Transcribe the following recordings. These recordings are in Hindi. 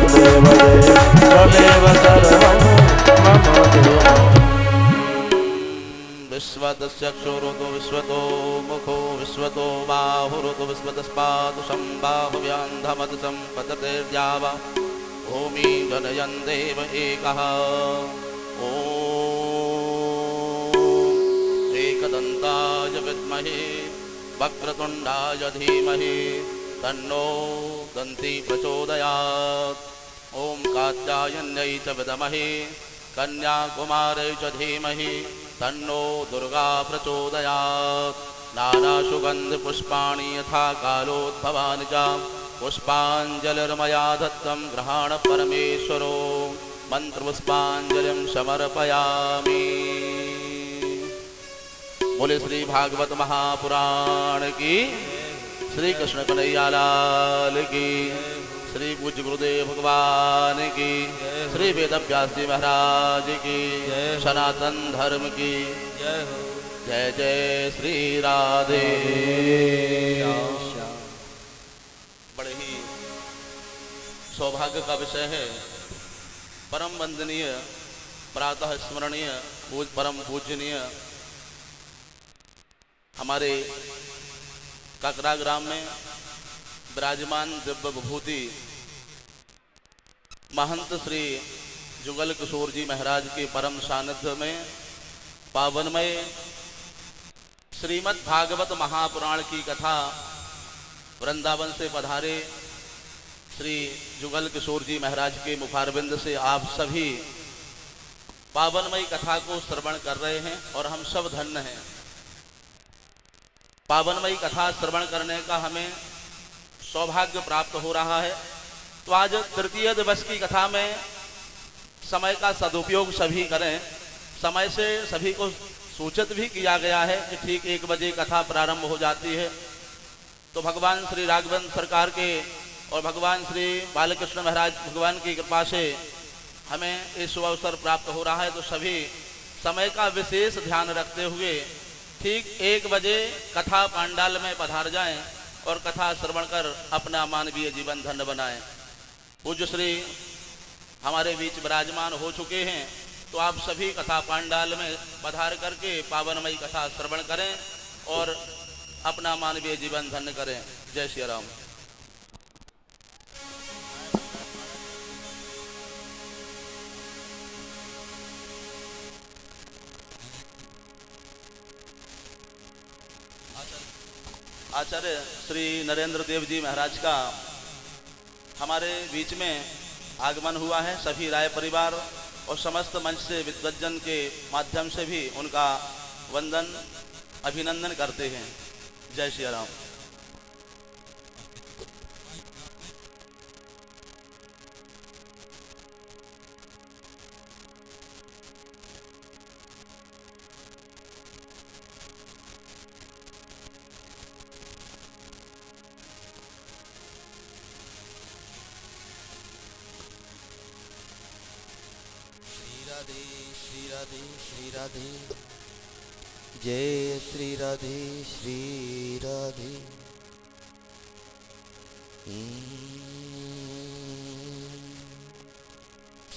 देव त्वमेव सर्वं मम देव। विश्वतश्चक्षुरुतो विश्वतो मुखो विश्वतो बाहुरुतो विश्वतस्पादुषं बाहुव्यान्धमदसं पततेर्द्यावा भूमि जनयन् देव एकः। ॐ एकदन्ताय विद्महे वक्रतुण्डाय धीमहि तन्नो दन्ती प्रचोदयात्। ॐ कात्यायन्यै च विद्महे कन्याकुमारै च धीमहि तन्नो दुर्गा प्रचोदयात्। नानासुगन्धपुष्पाणि यथा कालोद्भवानि च पुष्पाञ्जलिर्मया दत्तं गृहाण परमेश्वरो मंत्रपुष्पाञ्जलिं समर्पयामि। बोले श्री भागवत महापुराण की, श्री कृष्ण कन्हैया लाल की, श्री पूज्य गुरुदेव भगवान की, श्री वेदव्यास जी महाराज की, सनातन धर्म की जय जय श्री राधे। बड़े ही सौभाग्य का विषय है। परम वंदनीय, प्रातः स्मरणीय, परम पूजनीय हमारे काकरा ग्राम में विराजमान दिव्य विभूति महंत श्री जुगल किशोर जी महाराज के परम सानिध्य में पावनमय श्रीमद् भागवत महापुराण की कथा वृंदावन से पधारे श्री जुगल किशोर जी महाराज के मुखारबिंद से आप सभी पावनमयी कथा को श्रवण कर रहे हैं और हम सब धन्य हैं। पावनमयी कथा श्रवण करने का हमें सौभाग्य प्राप्त हो रहा है। तो आज तृतीय दिवस की कथा में समय का सदुपयोग सभी करें। समय से सभी को सूचित भी किया गया है कि ठीक 1 बजे कथा प्रारंभ हो जाती है। तो भगवान श्री राघवेंद्र सरकार के और भगवान श्री बालकृष्ण महाराज भगवान की कृपा से हमें इस शुभ अवसर प्राप्त हो रहा है। तो सभी समय का विशेष ध्यान रखते हुए ठीक 1 बजे कथा पांडाल में पधार जाएं और कथा श्रवण कर अपना मानवीय जीवन धन्य बनाएं। पूज्य श्री हमारे बीच विराजमान हो चुके हैं। तो आप सभी कथा पांडाल में पधार करके पावनमयी कथा श्रवण करें और अपना मानवीय जीवन धन्य करें। जय श्री राम। आचार्य श्री नरेंद्र देव जी महाराज का हमारे बीच में आगमन हुआ है। सभी राय परिवार और समस्त मंच से विद्वज्जन के माध्यम से भी उनका वंदन अभिनंदन करते हैं। जय श्री राम। श्री राधे श्री राधे जय श्री राधे श्री राधे।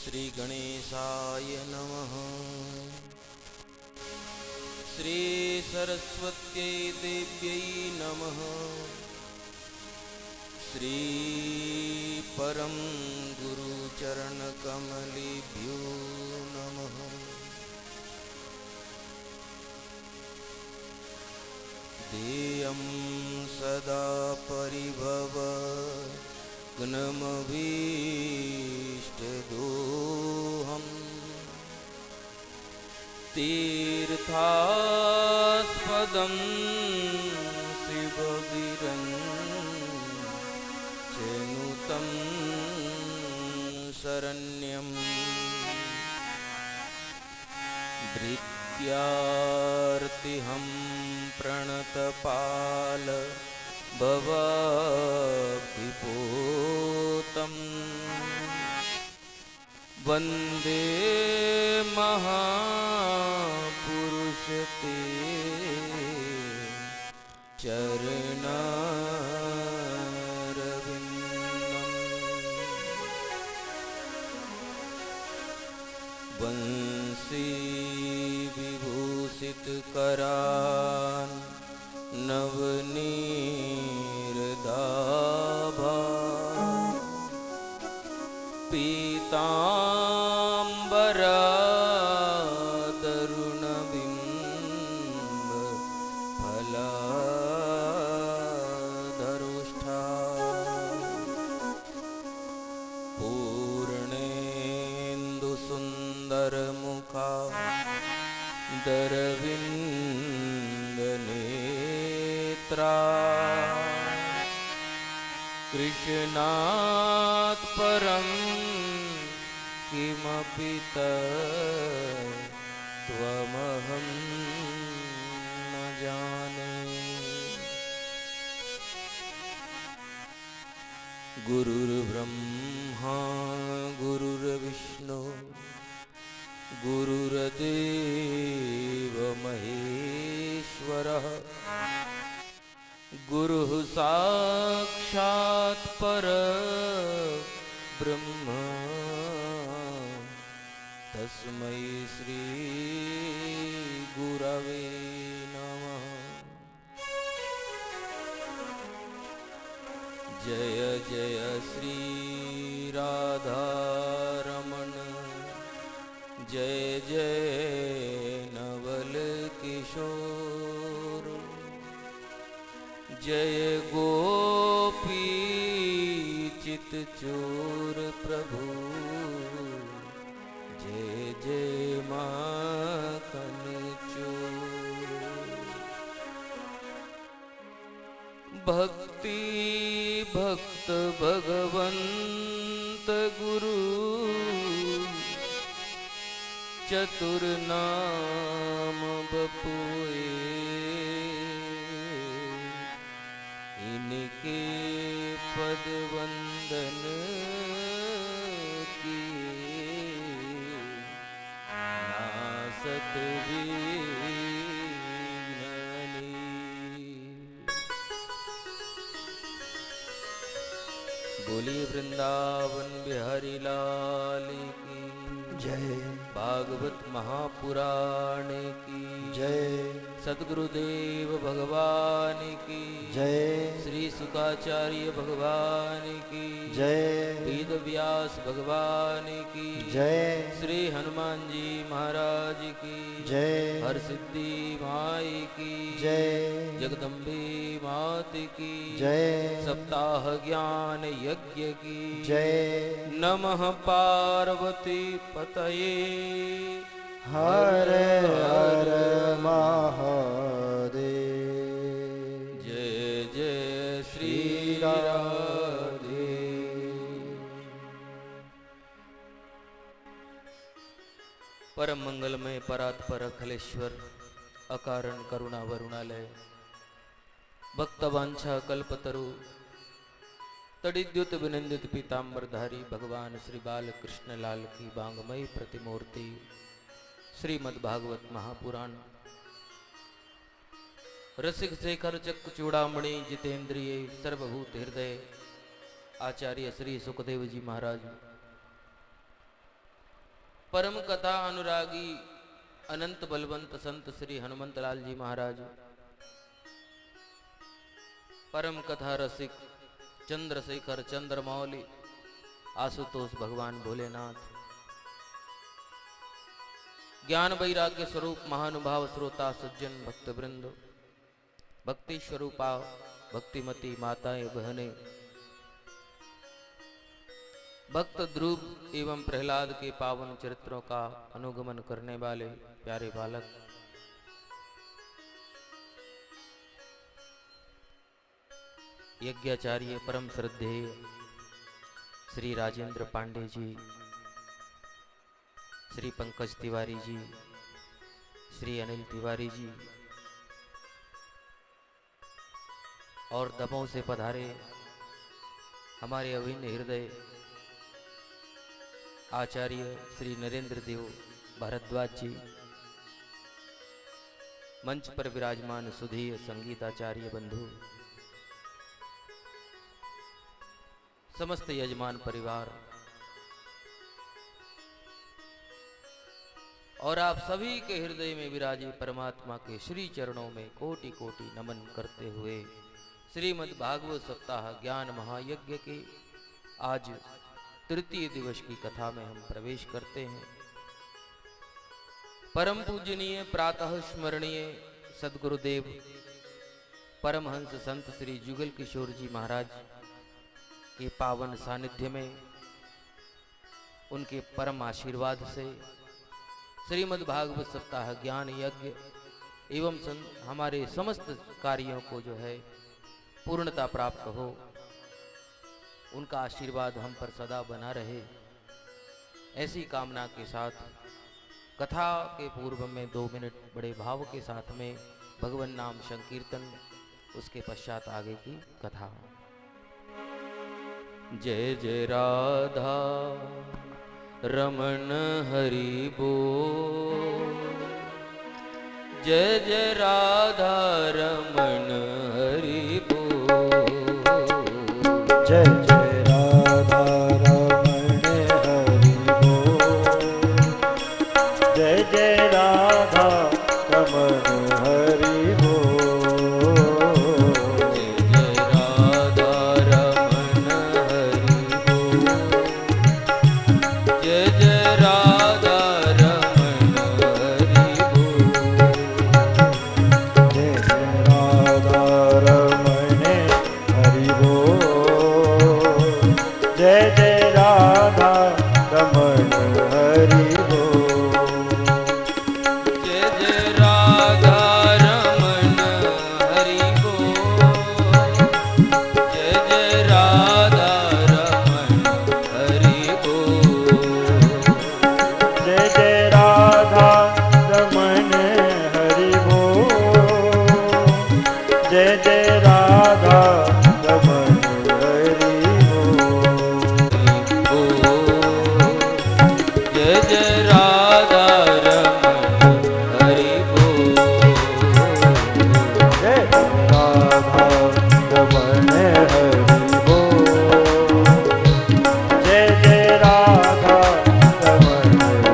श्री गणेशाय नमः। श्री सरस्वत्यै देव्यै नमः। श्री परम गुरु चरण कमलेभ्यो नमः। देयं सदा परिभवग्नमभीष्टदोहम् तीर्थास्पदं शिवविरञ्चनुतं शरण्यं भृत्यार्तिहं प्रणतपाल भवाब्धिपोतं वन्दे महापुरुष ते चरणारविन्दम्। बंसी विभूषित करान नवनीरदाभा पीतांबरा तरुणबिंब फलाधरुष्ठा पूर्णेन्दु सुंदर मुखा दरविंद नेत्रा कृष्णात् परं किमपि त्वमहं न जाने। गुरुर्ब्रह्मा गुरुर्विष्णु गुरुर्देव महेश्वरः गुरुः साक्षात् परब्रह्म तस्मै श्री गुरवे नमः। जय जय श्री राधा रमण जय जय नवल किशोर जय गोपी चित चोर प्रभु जय जय माखन चोर। भक्ति भक्त भगवंत गुरु चतुर नाम बपुए इनके पद वंदन किए नासत विघ्ननी। बोलिए वृंदावन बिहारी लाल की जय। भागवत महापुराण की जय। सद्गुरुदेव भगवान की जय। श्री सुकाचार्य भगवान की जय। वेद व्यास भगवान की जय। श्री हनुमान जी महाराज की जय। हर सिद्धि माई की जय। जगदम्बे मात की जय। सप्ताह ज्ञान यज्ञ की जय। नमः पार्वती पतये हर हर महादेव। जय जय श्री राधे। परम मंगलमय परात्पर अखिलेश्वर अकारण करुणा वरुणालय भक्तवांछा कल्पतरु तड़िद्युत विनंदित पीतांबरधारी भगवान श्री बाल कृष्ण लाल की बांगमयी प्रतिमूर्ति श्रीमद् भागवत महापुराण रसिक शेखर चक्र चूड़ामणि जितेंद्रिय सर्वभूत हृदय आचार्य श्री सुखदेव जी महाराज परम कथा अनुरागी अनंत बलवंत संत श्री हनुमंत लाल जी महाराज परम कथा रसिक चंद्रशेखर चंद्रमौली आशुतोष भगवान भोलेनाथ ज्ञान वैराग्य स्वरूप महानुभाव श्रोता सज्जन भक्तवृंद भक्ति स्वरूपा भक्तिमती माताएं बहनें भक्त ध्रुव एवं प्रहलाद के पावन चरित्रों का अनुगमन करने वाले प्यारे बालक यज्ञाचार्य परम श्रद्धेय श्री राजेंद्र पांडे जी श्री पंकज तिवारी जी श्री अनिल तिवारी जी और दमोह से पधारे हमारे अभिन्न हृदय आचार्य श्री नरेंद्र देव भारद्वाज जी मंच पर विराजमान सुधीय संगीताचार्य बंधु समस्त यजमान परिवार और आप सभी के हृदय में विराजे परमात्मा के श्री चरणों में कोटि कोटि नमन करते हुए श्रीमद् भागवत सप्ताह ज्ञान महायज्ञ के आज तृतीय दिवस की कथा में हम प्रवेश करते हैं। परम पूजनीय प्रातः स्मरणीय सद्गुरुदेव परमहंस संत श्री जुगल किशोर जी महाराज के पावन सानिध्य में उनके परम आशीर्वाद से श्रीमद् भागवत सप्ताह ज्ञान यज्ञ एवं हमारे समस्त कार्यों को जो है पूर्णता प्राप्त हो, उनका आशीर्वाद हम पर सदा बना रहे, ऐसी कामना के साथ कथा के पूर्व में 2 मिनट बड़े भाव के साथ में भगवान नाम संकीर्तन, उसके पश्चात आगे की कथा। जय जय राधा रमन हरि बोल, जय जय राधा रमन हरि बोल, जय जय राधा रमन हरि बोल, जय जय राधा रमन हरि बोल, जय जय राधा रमन हरि बोल, जय जय राधा रमन हरि बोल, जय जय राधा रमन हरि बोल, जय जय राधा रमन हरि बोल, जय जय राधा रमन हरि बोल, जय जय राधा रमन हरि बोल, जय जय राधा रमन हरि बोल, जय जय राधा रमन हरि बोल, जय जय राधा रमन हरि बोल, जय राधा रमन हरि बोल, जय जय राधा रमन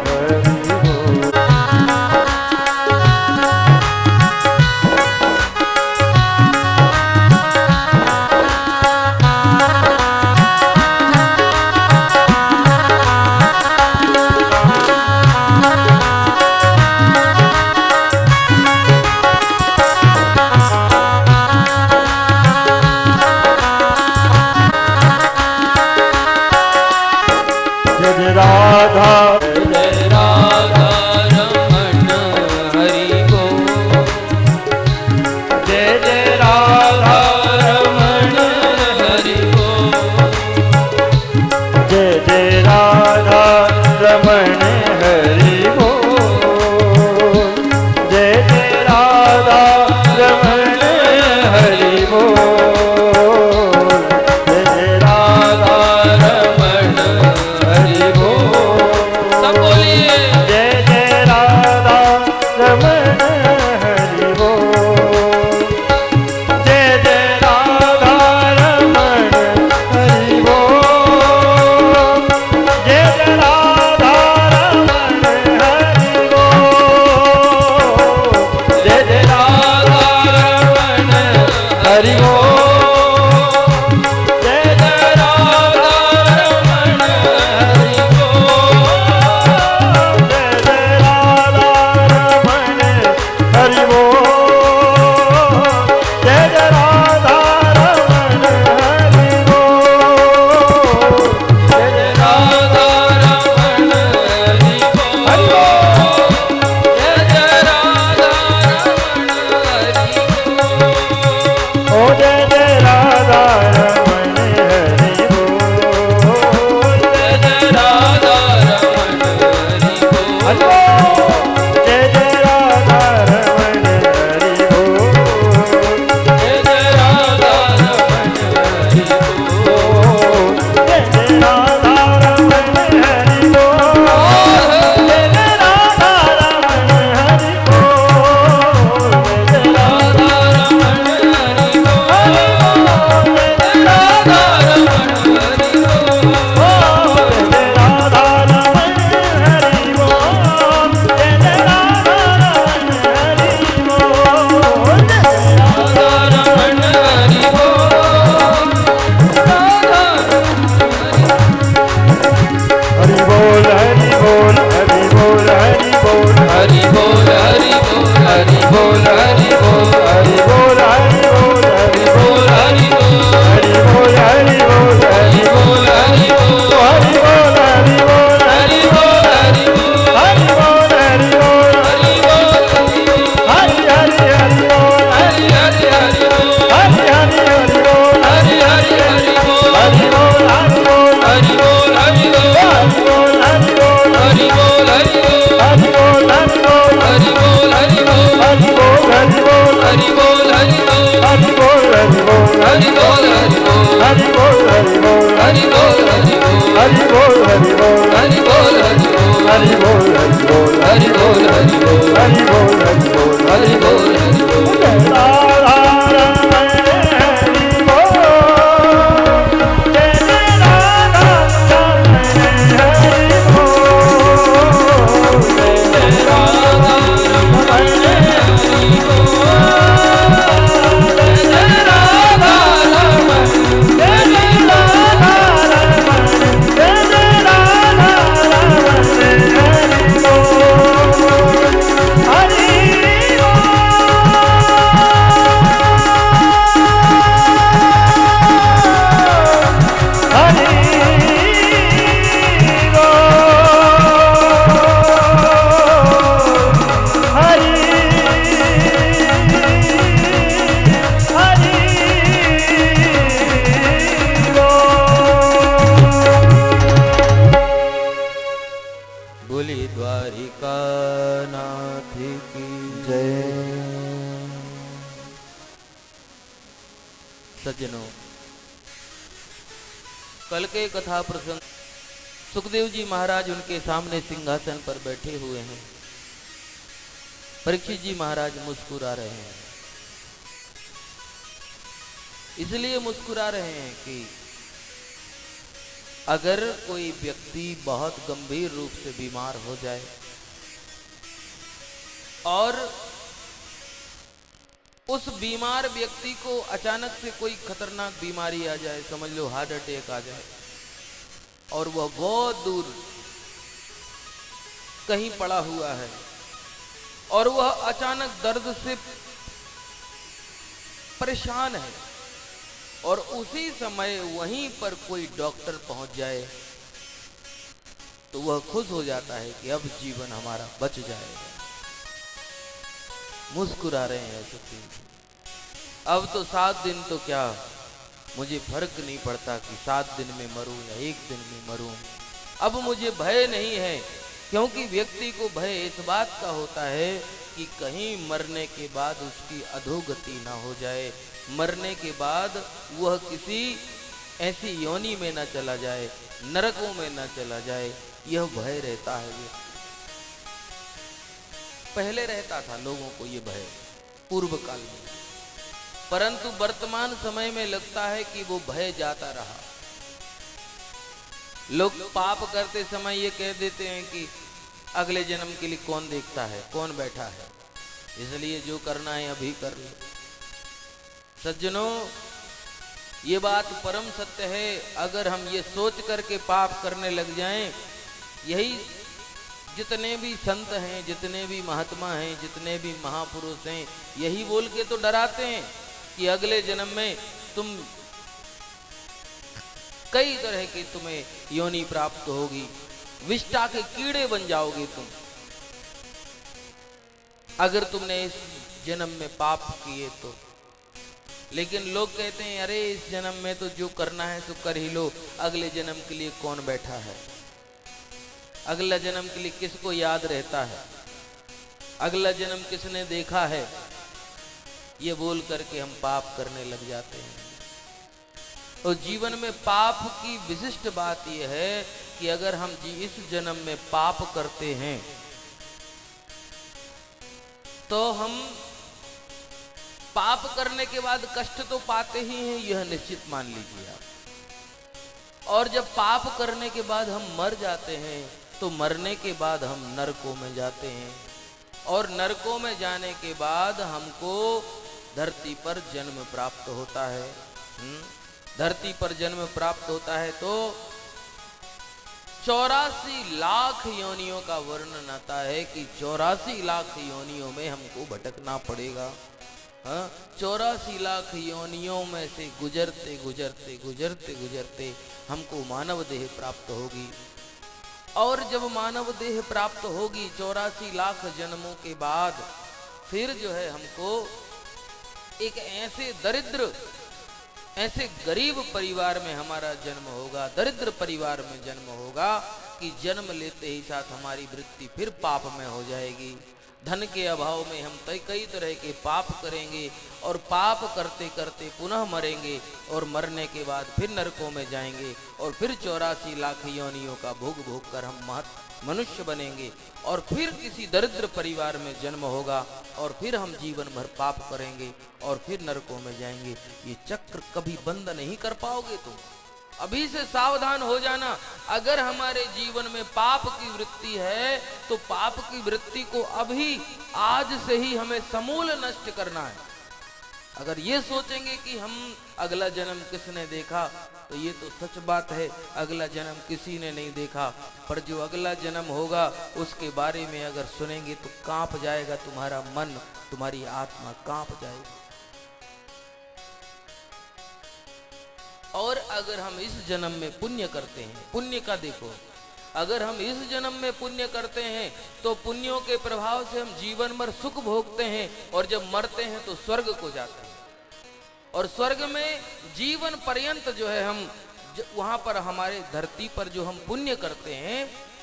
हरि बोल। जय राधा जय राधा रमन हरि बोल, जय जय राधा रमन हरि बोल, जय जय राधा रमन हरि बोल, जय जय राधा रमन हरि बोल, जय जय राधा रमन हरि बोल, द्वारिकानाथ की जय। सज्जनों, कल के कथा प्रसंग सुखदेव जी महाराज उनके सामने सिंहासन पर बैठे हुए हैं। परीक्षित जी महाराज मुस्कुरा रहे हैं। इसलिए मुस्कुरा रहे हैं कि अगर कोई व्यक्ति बहुत गंभीर रूप से बीमार हो जाए और उस बीमार व्यक्ति को अचानक से कोई खतरनाक बीमारी आ जाए, समझ लो हार्ट अटैक आ जाए, और वह बहुत दूर कहीं पड़ा हुआ है और वह अचानक दर्द से परेशान है और उसी समय वहीं पर कोई डॉक्टर पहुंच जाए तो वह खुश हो जाता है कि अब जीवन हमारा बच जाएगा। मुस्कुरा रहे हैं सुखदेव। अब तो 7 दिन तो क्या, मुझे फर्क नहीं पड़ता कि 7 दिन में मरूं या 1 दिन में मरूं। अब मुझे भय नहीं है, क्योंकि व्यक्ति को भय इस बात का होता है कि कहीं मरने के बाद उसकी अधोगति ना हो जाए, मरने के बाद वह किसी ऐसी योनि में ना चला जाए, नरकों में ना चला जाए, यह भय रहता है। ये पहले रहता था लोगों को ये भय पूर्व काल में, परंतु वर्तमान समय में लगता है कि वो भय जाता रहा। लोग पाप करते समय ये कह देते हैं कि अगले जन्म के लिए कौन देखता है, कौन बैठा है, इसलिए जो करना है अभी कर लो। सज्जनों, ये बात परम सत्य है। अगर हम ये सोच करके पाप करने लग जाएं, यही जितने भी संत हैं, जितने भी महात्मा हैं, जितने भी महापुरुष हैं, यही बोल के तो डराते हैं कि अगले जन्म में तुम कई तरह की तुम्हें योनि प्राप्त होगी, विष्ठा के कीड़े बन जाओगे तुम अगर तुमने इस जन्म में पाप किए तो। लेकिन लोग कहते हैं अरे इस जन्म में तो जो करना है तो कर ही लो, अगले जन्म के लिए कौन बैठा है, अगला जन्म के लिए किसको याद रहता है, अगला जन्म किसने देखा है, ये बोल करके हम पाप करने लग जाते हैं। तो जीवन में पाप की विशिष्ट बात यह है कि अगर हम इस जन्म में पाप करते हैं तो हम पाप करने के बाद कष्ट तो पाते ही हैं, यह निश्चित मान लीजिए आप। और जब पाप करने के बाद हम मर जाते हैं तो मरने के बाद हम नरकों में जाते हैं, और नरकों में जाने के बाद हमको धरती पर जन्म प्राप्त होता है। धरती पर जन्म प्राप्त होता है तो 84 लाख योनियों का वर्णन आता है कि 84 लाख योनियों में हमको भटकना पड़ेगा। 84 लाख योनियों में से गुजरते गुजरते गुजरते गुजरते हमको मानव देह प्राप्त होगी, और जब मानव देह प्राप्त होगी 84 लाख जन्मों के बाद फिर जो है हमको एक ऐसे दरिद्र, ऐसे गरीब परिवार में हमारा जन्म होगा, दरिद्र परिवार में जन्म होगा कि जन्म लेते ही साथ हमारी वृत्ति फिर पाप में हो जाएगी। धन के अभाव में हम कई तरह के पाप करेंगे और पाप करते करते पुनः मरेंगे, और मरने के बाद फिर नरकों में जाएंगे, और फिर 84 लाख योनियों का भोग भोग कर हम मनुष्य बनेंगे, और फिर किसी दरिद्र परिवार में जन्म होगा, और फिर हम जीवन भर पाप करेंगे और फिर नरकों में जाएंगे। ये चक्र कभी बंद नहीं कर पाओगे तुम। अभी से सावधान हो जाना। अगर हमारे जीवन में पाप की वृत्ति है तो पाप की वृत्ति को अभी आज से ही हमें समूल नष्ट करना है। अगर ये सोचेंगे कि हम अगला जन्म किसने देखा, तो ये तो सच बात है, अगला जन्म किसी ने नहीं देखा, पर जो अगला जन्म होगा उसके बारे में अगर सुनेंगे तो कांप जाएगा तुम्हारा मन, तुम्हारी आत्मा कांप जाएगी। और अगर हम इस जन्म में पुण्य करते हैं, पुण्य का देखो, अगर हम इस जन्म में पुण्य करते हैं तो पुण्यों के प्रभाव से हम जीवन भर सुख भोगते हैं, और जब मरते हैं तो स्वर्ग को जाते हैं, और स्वर्ग में जीवन पर्यंत जो है हम वहां पर हमारे धरती पर जो हम पुण्य करते हैं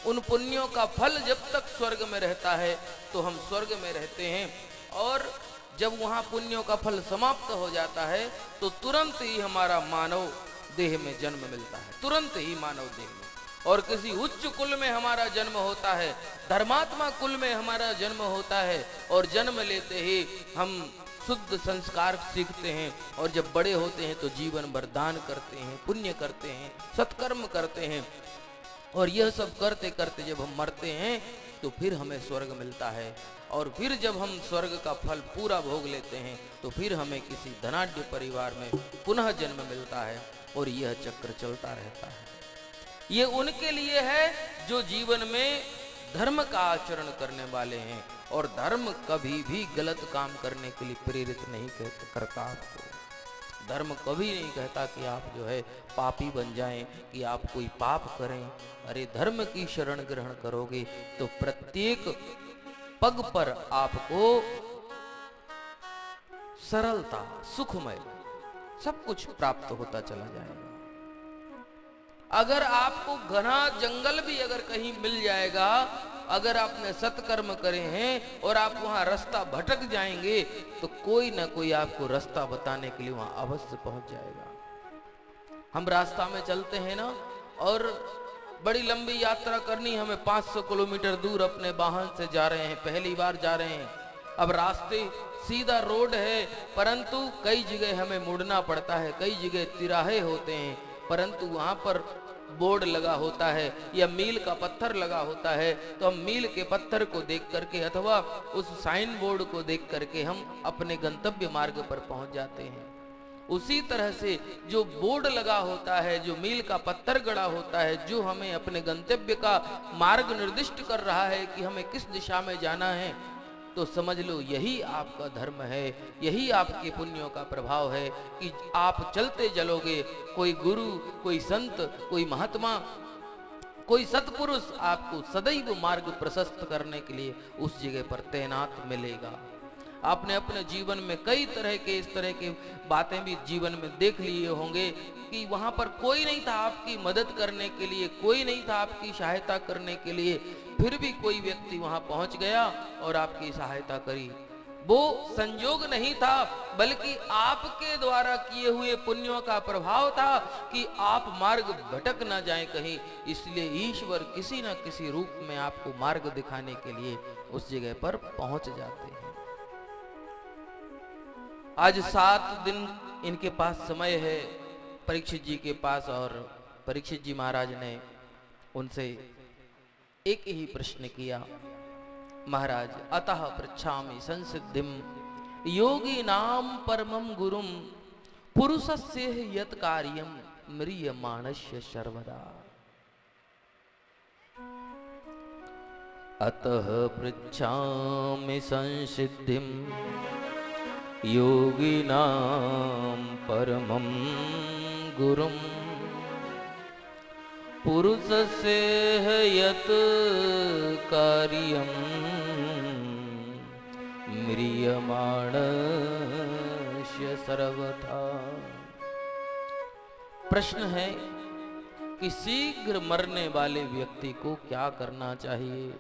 उन पुण्यों का फल जब तक स्वर्ग में रहता है तो हम स्वर्ग में रहते हैं, और जब वहां पुण्यों का फल समाप्त हो जाता है तो तुरंत ही हमारा मानव देह में जन्म मिलता है, तुरंत ही मानव देह में। और किसी उच्च कुल में हमारा जन्म होता है, धर्मात्मा कुल में हमारा जन्म होता है, और जन्म लेते ही हम शुद्ध संस्कार सीखते हैं, और जब बड़े होते हैं तो जीवन भर दान करते हैं, पुण्य करते हैं, सत्कर्म करते हैं, और यह सब करते करते जब हम मरते हैं तो फिर हमें स्वर्ग मिलता है। और फिर जब हम स्वर्ग का फल पूरा भोग लेते हैं तो फिर हमें किसी धनाढ्य परिवार में पुनः जन्म मिलता है, और यह चक्र चलता रहता है। ये उनके लिए है जो जीवन में धर्म का आचरण करने वाले हैं, और धर्म कभी भी गलत काम करने के लिए प्रेरित नहीं करता आपको। धर्म कभी नहीं कहता कि आप जो है पापी बन जाएं, कि आप कोई पाप करें। अरे धर्म की शरण ग्रहण करोगे तो प्रत्येक पग पर आपको सरलता, सुखमय सब कुछ प्राप्त होता चला जाएगा। अगर आपको घना जंगल भी अगर कहीं मिल जाएगा, अगर आपने सत्कर्म करे हैं और आप वहां रास्ता भटक जाएंगे तो कोई ना कोई आपको रास्ता बताने के लिए वहां अवश्य पहुंच जाएगा। हम रास्ता में चलते हैं ना, और बड़ी लंबी यात्रा करनी, हमें 500 किलोमीटर दूर अपने वाहन से जा रहे हैं, पहली बार जा रहे हैं। अब रास्ते सीधा रोड है, परंतु कई जगह हमें मुड़ना पड़ता है, कई जगह तिराहे होते हैं, परंतु वहां पर बोर्ड लगा होता है या मील का पत्थर लगा होता है, तो हम मील के पत्थर को देख करके अथवा उस साइन बोर्ड को देख करके हम अपने गंतव्य मार्ग पर पहुंच जाते हैं। उसी तरह से जो बोर्ड लगा होता है, जो मील का पत्थर गड़ा होता है, जो हमें अपने गंतव्य का मार्ग निर्दिष्ट कर रहा है कि हमें किस दिशा में जाना है, तो समझ लो यही आपका धर्म है, यही आपके पुण्यों का प्रभाव है कि आप चलते चलोगे। कोई गुरु, कोई संत, कोई महात्मा, कोई सत्पुरुष आपको सदैव मार्ग प्रशस्त करने के लिए उस जगह पर तैनात मिलेगा। आपने अपने जीवन में कई तरह के इस तरह के बातें भी जीवन में देख लिए होंगे कि वहां पर कोई नहीं था आपकी मदद करने के लिए, कोई नहीं था आपकी सहायता करने के लिए, फिर भी कोई व्यक्ति वहां पहुंच गया और आपकी सहायता करी। वो संयोग नहीं था, बल्कि आपके द्वारा किए हुए पुण्यों का प्रभाव था कि आप मार्ग भटक ना जाएं कहीं। इसलिए ईश्वर किसी न किसी रूप में आपको मार्ग दिखाने के लिए उस जगह पर पहुंच जाते हैं। आज 7 दिन इनके पास समय है, परीक्षित जी के पास, और परीक्षित जी महाराज ने उनसे एक ही प्रश्न किया, महाराज अतः पृच्छामि संसिद्धिम योगी नाम परमं गुरुम पुरुषस्य यत् कार्यम म्रियमाणस्य सर्वदा। अतः पृच्छामि संसिद्धिम योगिनां परमं गुरुं पुरुषस्य यत् कार्यं म्रियमाणस्य सर्वथा। प्रश्न है कि शीघ्र मरने वाले व्यक्ति को क्या करना चाहिए?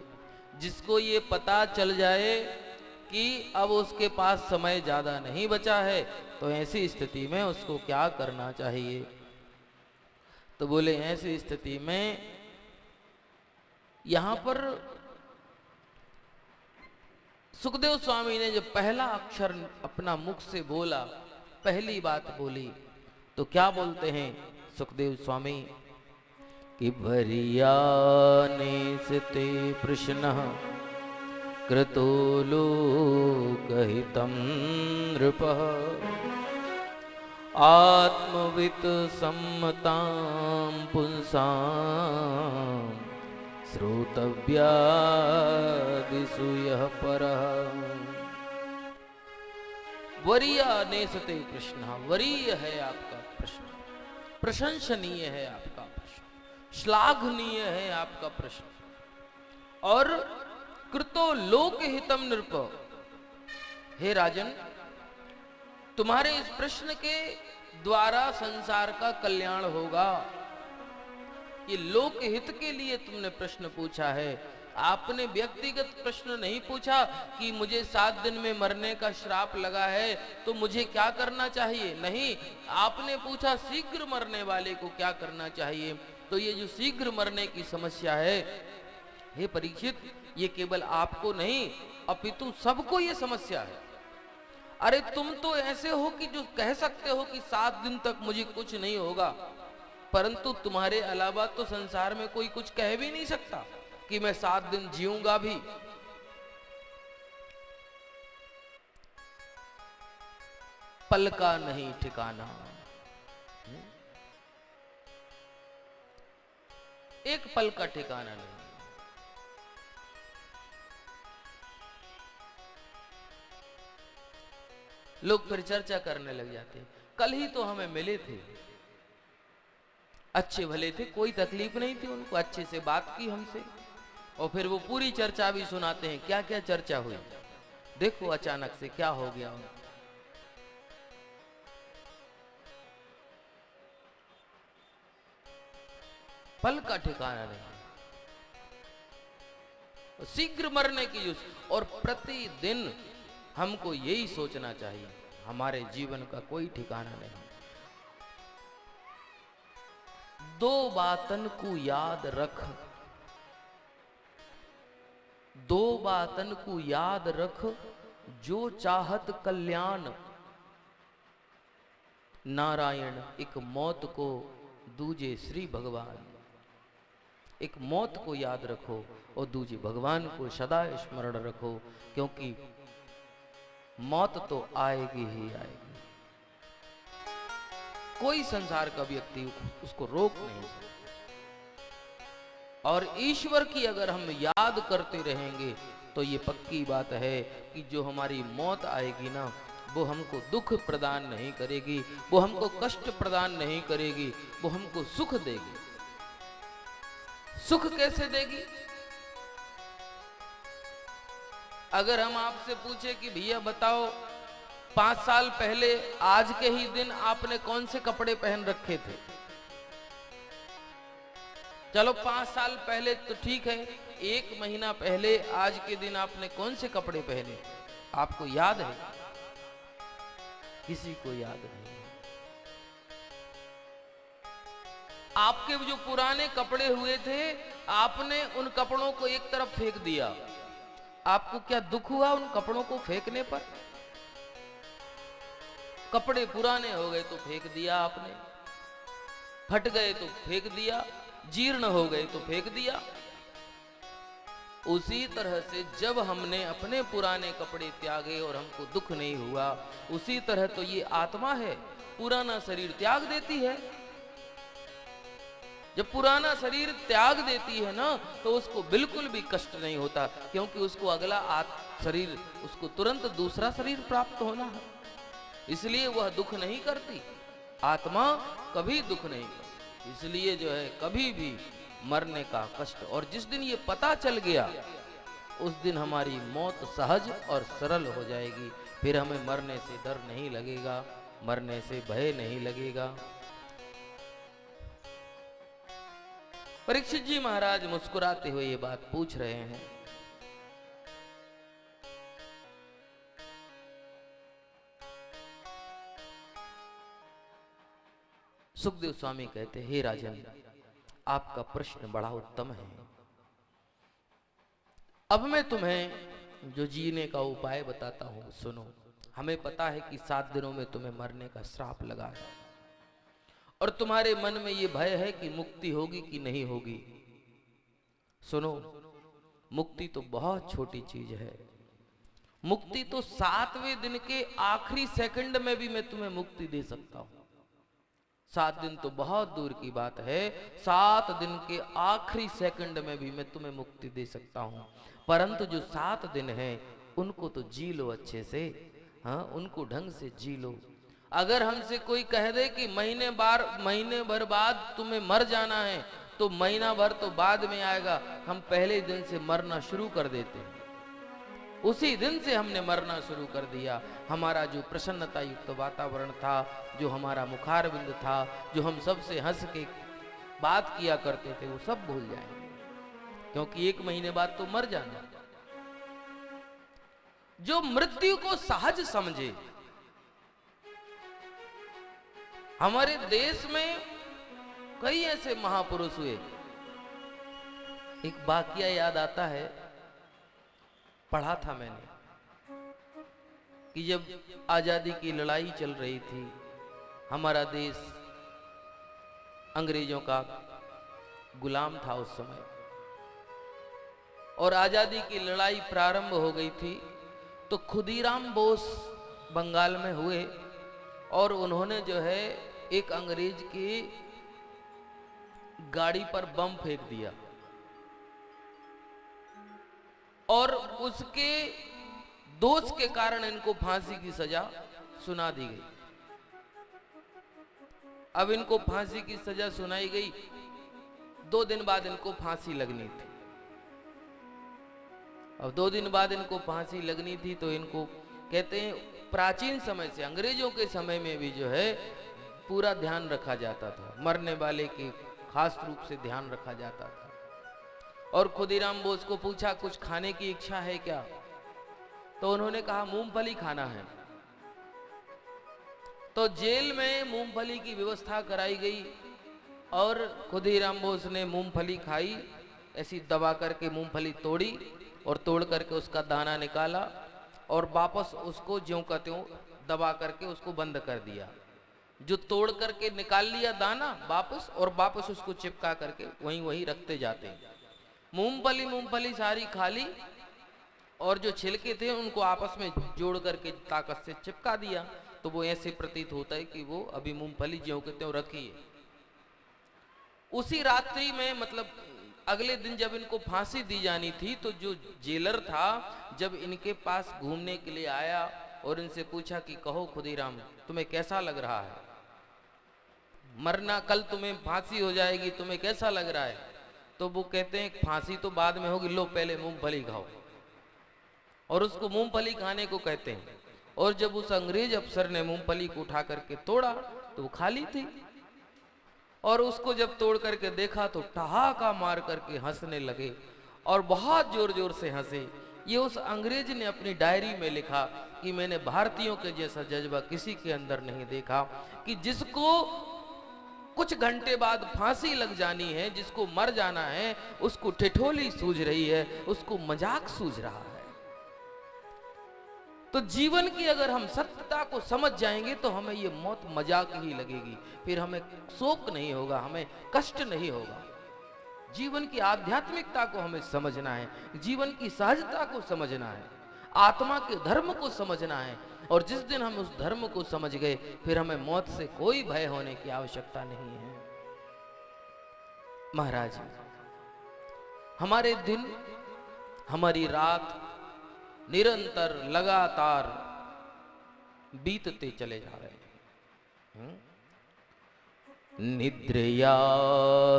जिसको ये पता चल जाए कि अब उसके पास समय ज्यादा नहीं बचा है, तो ऐसी स्थिति में उसको क्या करना चाहिए? तो बोले ऐसी स्थिति में यहां पर सुखदेव स्वामी ने जब पहला अक्षर अपना मुख से बोला, पहली बात बोली, तो क्या बोलते हैं सुखदेव स्वामी कि भरियाने स्ते प्रश्न कृतो लोकहितं नृपः आत्मवित् सम्मतां पुंसां श्रोतव्यादिषु यः परः। वरीय नेसते प्रश्न, वरीय है आपका प्रश्न, प्रशंसनीय है आपका प्रश्न, श्लाघनीय है आपका प्रश्न। और कृतो लोकहितम नृप, हे राजन, तुम्हारे इस प्रश्न के द्वारा संसार का कल्याण होगा। ये लोकहित के लिए तुमने प्रश्न पूछा है। आपने व्यक्तिगत प्रश्न नहीं पूछा कि मुझे 7 दिन में मरने का श्राप लगा है तो मुझे क्या करना चाहिए। नहीं, आपने पूछा शीघ्र मरने वाले को क्या करना चाहिए। तो ये जो शीघ्र मरने की समस्या है, हे परीक्षित, ये केवल आपको नहीं अपितु सबको ये समस्या है। अरे तुम तो ऐसे हो कि जो कह सकते हो कि 7 दिन तक मुझे कुछ नहीं होगा, परंतु तुम्हारे अलावा तो संसार में कोई कुछ कह भी नहीं सकता कि मैं 7 दिन जीऊंगा भी। पल का नहीं ठिकाना, एक पल का ठिकाना नहीं। लोग फिर चर्चा करने लग जाते हैं, कल ही तो हमें मिले थे, अच्छे भले थे, कोई तकलीफ नहीं थी उनको, अच्छे से बात की हमसे, और फिर वो पूरी चर्चा भी सुनाते हैं। क्या क्या चर्चा हुई, देखो अचानक से क्या हो गया। पल का ठिकाना नहीं, शीघ्र मरने की। और प्रतिदिन हमको यही सोचना चाहिए, हमारे जीवन का कोई ठिकाना नहीं। 2 बातन को याद रख, 2 बातन को याद रख, जो चाहत कल्याण। नारायण एक मौत को, दूजे श्री भगवान। एक मौत को याद रखो और दूजे भगवान को सदा स्मरण रखो, क्योंकि मौत तो आएगी ही आएगी। कोई संसार का व्यक्ति उसको रोक नहीं सकता। और ईश्वर की अगर हम याद करते रहेंगे तो ये पक्की बात है कि जो हमारी मौत आएगी ना, वो हमको दुख प्रदान नहीं करेगी, वो हमको कष्ट प्रदान नहीं करेगी, वो हमको सुख देगी। सुख कैसे देगी? अगर हम आपसे पूछे कि भैया बताओ 5 साल पहले आज के ही दिन आपने कौन से कपड़े पहन रखे थे? चलो 5 साल पहले तो ठीक है, 1 महीना पहले आज के दिन आपने कौन से कपड़े पहने? आपको याद है? किसी को याद नहीं। आपके जो पुराने कपड़े हुए थे, आपने उन कपड़ों को एक तरफ फेंक दिया। आपको क्या दुख हुआ उन कपड़ों को फेंकने पर? कपड़े पुराने हो गए तो फेंक दिया आपने, फट गए तो फेंक दिया, जीर्ण हो गए तो फेंक दिया। उसी तरह से जब हमने अपने पुराने कपड़े त्यागे और हमको दुख नहीं हुआ, उसी तरह तो ये आत्मा है, पुराना शरीर त्याग देती है। जब पुराना शरीर त्याग देती है ना, तो उसको बिल्कुल भी कष्ट नहीं होता, क्योंकि उसको अगला शरीर, उसको तुरंत दूसरा शरीर प्राप्त होना है, इसलिए वह दुख नहीं करती। आत्मा कभी दुख नहीं करती, इसलिए जो है कभी भी मरने का कष्ट। और जिस दिन ये पता चल गया, उस दिन हमारी मौत सहज और सरल हो जाएगी। फिर हमें मरने से डर नहीं लगेगा, मरने से भय नहीं लगेगा। परीक्षित जी महाराज मुस्कुराते हुए ये बात पूछ रहे हैं। सुखदेव स्वामी कहते, हे राजन, आपका प्रश्न बड़ा उत्तम है। अब मैं तुम्हें जो जीने का उपाय बताता हूं, सुनो। हमें पता है कि 7 दिनों में तुम्हें मरने का श्राप लगा है, और तुम्हारे मन में ये भय है कि मुक्ति होगी कि नहीं होगी। सुनो, मुक्ति तो बहुत छोटी चीज है। मुक्ति तो 7वें दिन के आखिरी सेकंड में भी मैं तुम्हें मुक्ति दे सकता हूं। 7 दिन तो बहुत दूर की बात है, 7 दिन के आखिरी सेकंड में भी मैं तुम्हें मुक्ति दे सकता हूं। परंतु जो 7 दिन हैं, उनको तो जी लो अच्छे से, हाँ, उनको ढंग से जी लो। अगर हमसे कोई कह दे कि महीने भर बाद तुम्हें मर जाना है, तो महीना भर तो बाद में आएगा, हम पहले दिन से मरना शुरू कर देते हैं। उसी दिन से हमने मरना शुरू कर दिया। हमारा जो प्रसन्नता युक्त वातावरण था, जो हमारा मुखारविंद था, जो हम सबसे हंस के बात किया करते थे वो सब भूल जाएंगे, क्योंकि 1 महीने बाद तो मर जाना। जो मृत्यु को सहज समझे, हमारे देश में कई ऐसे महापुरुष हुए। एक वाकया याद आता है, पढ़ा था मैंने कि जब आजादी की लड़ाई चल रही थी, हमारा देश अंग्रेजों का गुलाम था उस समय, और आजादी की लड़ाई प्रारंभ हो गई थी, तो खुदीराम बोस बंगाल में हुए और उन्होंने जो है एक अंग्रेज की गाड़ी पर बम फेंक दिया और उसके दोष के कारण इनको फांसी की सजा सुना दी गई। अब इनको फांसी की सजा सुनाई गई, 2 दिन बाद इनको फांसी लगनी थी। अब 2 दिन बाद इनको फांसी लगनी थी, तो इनको कहते हैं प्राचीन समय से, अंग्रेजों के समय में भी जो है पूरा ध्यान रखा जाता था, मरने वाले के खास रूप से ध्यान रखा जाता था। और खुदीराम बोस को पूछा कुछ खाने की इच्छा है क्या, तो उन्होंने कहा मूंगफली खाना है। तो जेल में मूंगफली की व्यवस्था कराई गई और खुदीराम बोस ने मूंगफली खाई, ऐसी दबा करके मूंगफली तोड़ी और तोड़ करके उसका दाना निकाला और वापस उसको ज्यों का त्यों दबा करके उसको बंद कर दिया। जो तोड़ करके निकाल लिया दाना वापस, और वापस उसको चिपका करके वहीं रखते जाते हैं। मूंगफली सारी खा ली और जो छिलके थे उनको आपस में जोड़ करके ताकत से चिपका दिया, तो वो ऐसे प्रतीत होता है कि वो अभी मूंगफली ज्यों के त्यों रखी है। उसी रात्रि में, मतलब अगले दिन जब इनको फांसी दी जानी थी, तो जो जेलर था जब इनके पास घूमने के लिए आया और इनसे पूछा कि कहो खुदीराम तुम्हें कैसा लग रहा है, मरना कल तुम्हें फांसी हो जाएगी, तुम्हें कैसा लग रहा है? तो वो कहते हैं फांसी तो बाद में होगी, लो पहले मूंगफली खाओ, और उसको मूंगफली खाने को कहते हैं। और जब उस अंग्रेज अफसर ने मूंगफली को उठा करके तोड़ा तो वो खाली थी, और उसको जब तोड़ करके देखा तो ठहाका मार करके हंसने लगे और बहुत जोर जोर से हंसे। ये उस अंग्रेज ने अपनी डायरी में लिखा कि मैंने भारतीयों के जैसा जज्बा किसी के अंदर नहीं देखा, कि जिसको कुछ घंटे बाद फांसी लग जानी है, जिसको मर जाना है, उसको ठिठोली सूझ रही है, उसको मजाक सूझ रहा है। तो जीवन की अगर हम सत्यता को समझ जाएंगे तो हमें ये मौत मजाक ही लगेगी, फिर हमें शोक नहीं होगा, हमें कष्ट नहीं होगा। जीवन की आध्यात्मिकता को हमें समझना है, जीवन की सहजता को समझना है, आत्मा के धर्म को समझना है, और जिस दिन हम उस धर्म को समझ गए फिर हमें मौत से कोई भय होने की आवश्यकता नहीं है। महाराज, हमारे दिन, हमारी रात निरंतर लगातार बीतते चले जा रहे हैं। निद्रया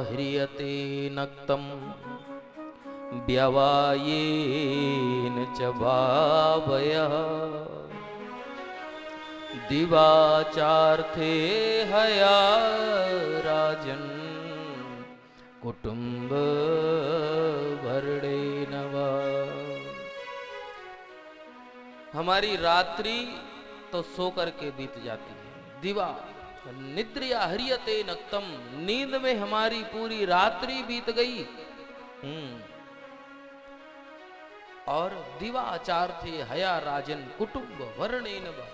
ह्रियते नक्तम व्यवायेन च भावयः दिवाचार्थे हया राजन् कुटुंब भरणेन वा। हमारी रात्रि तो सो करके बीत जाती है। दिवा निद्रया हरियते नक्तम, नींद में हमारी पूरी रात्रि बीत गई। और दिवाचार थे हया राजन कुटुंब वर्णेन वा,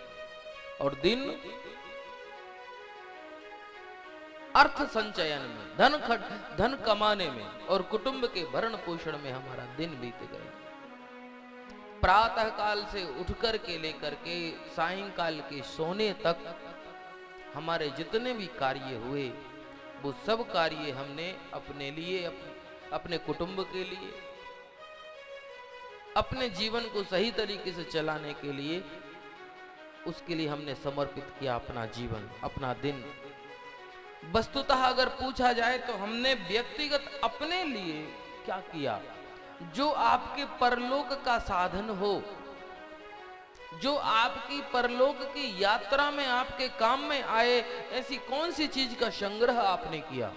और दिन अर्थ संचयन में, धन कमाने में और कुटुंब के भरण पोषण में हमारा दिन बीत गए। प्रातः काल से उठकर के लेकर के सायंकाल के सोने तक हमारे जितने भी कार्य हुए वो सब कार्य हमने अपने लिए, अपने कुटुंब के लिए, अपने जीवन को सही तरीके से चलाने के लिए, उसके लिए हमने समर्पित किया अपना जीवन, अपना दिन। वस्तुतः अगर पूछा जाए तो हमने व्यक्तिगत अपने लिए क्या किया? जो आपके परलोक का साधन हो, जो आपकी परलोक की यात्रा में आपके काम में आए, ऐसी कौन सी चीज का संग्रह आपने किया?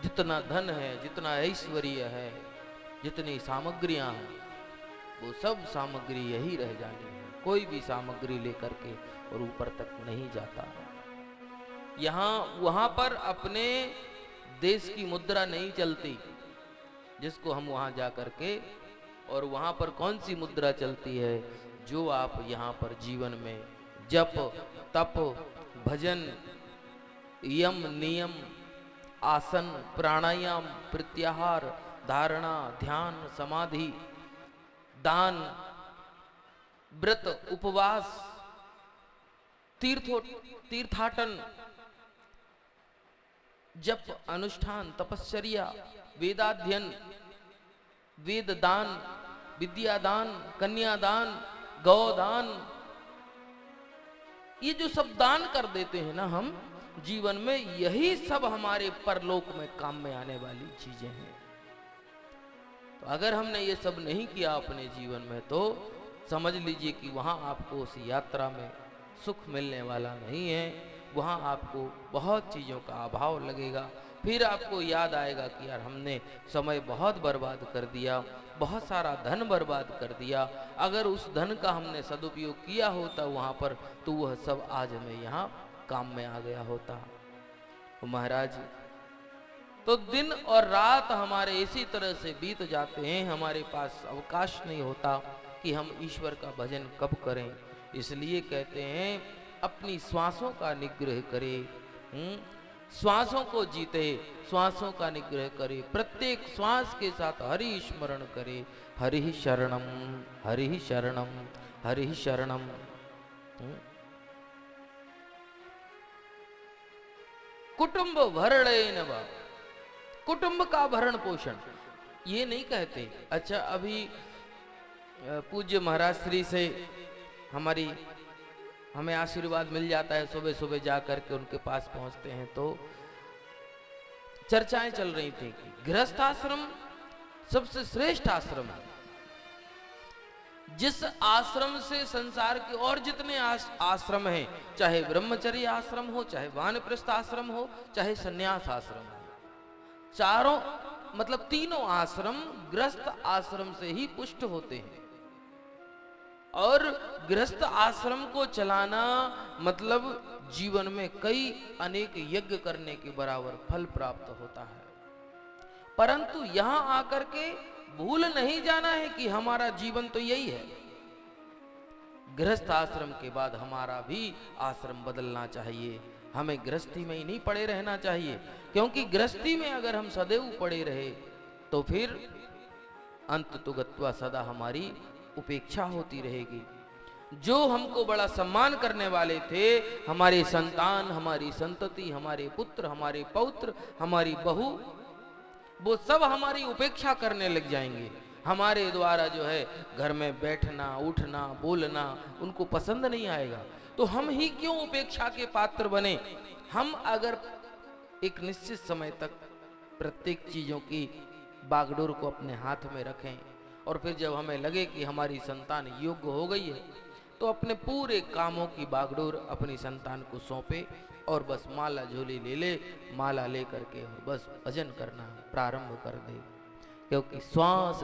जितना धन है, जितना ऐश्वर्य है, जितनी सामग्रियां हैं, वो सब सामग्री यही रह जानी है। कोई भी सामग्री लेकर के और ऊपर तक नहीं जाता। यहाँ वहां पर अपने देश की मुद्रा नहीं चलती, जिसको हम वहां जा करके, और वहां पर कौन सी मुद्रा चलती है? जो आप यहाँ पर जीवन में जप, तप, भजन, यम, नियम, आसन, प्राणायाम, प्रत्याहार, धारणा, ध्यान, समाधि, दान, व्रत, उपवास, तीर्थाटन, जप, अनुष्ठान, तपश्चर्या, वेदाध्ययन, वेद दान, विद्यादान, कन्यादान, गौदान, ये जो सब दान कर देते हैं ना हम जीवन में, यही सब हमारे परलोक में काम में आने वाली चीजें हैं। तो अगर हमने ये सब नहीं किया अपने जीवन में, तो समझ लीजिए कि वहां आपको उस यात्रा में सुख मिलने वाला नहीं है। वहां आपको बहुत चीजों का अभाव लगेगा। फिर आपको याद आएगा कि यार हमने समय बहुत बर्बाद कर दिया, बहुत सारा धन बर्बाद कर दिया। अगर उस धन का हमने सदुपयोग किया होता वहां पर, तो वह सब आज हमें यहाँ काम में आ गया होता। तो महाराज, तो दिन और रात हमारे इसी तरह से बीत जाते हैं, हमारे पास अवकाश नहीं होता कि हम ईश्वर का भजन कब करें। इसलिए कहते हैं अपनी श्वासों का निग्रह करे, श्वासों को जीते, श्वासों का निग्रह करे, प्रत्येक श्वास के साथ हरि स्मरण करे, हरि शरणम, हरि शरणम, हरि शरणम। कुटुंब भरणेन वा, कुटुंब का भरण पोषण ये नहीं कहते। अच्छा, अभी पूज्य महाराज श्री से हमें आशीर्वाद मिल जाता है, सुबह सुबह जा करके उनके पास पहुंचते हैं, तो चर्चाएं चल रही थी कि गृहस्थ आश्रम सबसे श्रेष्ठ आश्रम है। जिस आश्रम से संसार के और जितने आश्रम हैं, चाहे ब्रह्मचर्य आश्रम हो, चाहे वानप्रस्थ आश्रम हो, चाहे सन्यास आश्रम हो, चारों मतलब तीनों आश्रम गृहस्थ आश्रम से ही पुष्ट होते हैं। और गृहस्थ आश्रम को चलाना मतलब जीवन में कई अनेक यज्ञ करने के बराबर फल प्राप्त होता है। परंतु यहां आकर के भूल नहीं जाना है कि हमारा जीवन तो यही है। गृहस्थ आश्रम के बाद हमारा भी आश्रम बदलना चाहिए। हमें गृहस्थी में ही नहीं पड़े रहना चाहिए, क्योंकि गृहस्थी में अगर हम सदैव पड़े रहे तो फिर अंत तो गत्वा सदा हमारी उपेक्षा होती रहेगी। जो हमको बड़ा सम्मान करने वाले थे, हमारे संतान, हमारी संतति, हमारे पुत्र, हमारे पौत्र, हमारी बहू, वो सब हमारी उपेक्षा करने लग जाएंगे। हमारे द्वारा जो है घर में बैठना, उठना, बोलना उनको पसंद नहीं आएगा। तो हम ही क्यों उपेक्षा के पात्र बने? हम अगर एक निश्चित समय तक प्रत्येक चीजों की बागडोर को अपने हाथ में रखें, और फिर जब हमें लगे कि हमारी संतान योग्य हो गई है, तो अपने पूरे कामों की बागडोर अपनी संतान को सौंपे और बस माला झोली ले माला ले करके बस भजन करना प्रारंभ कर दे। क्योंकि श्वास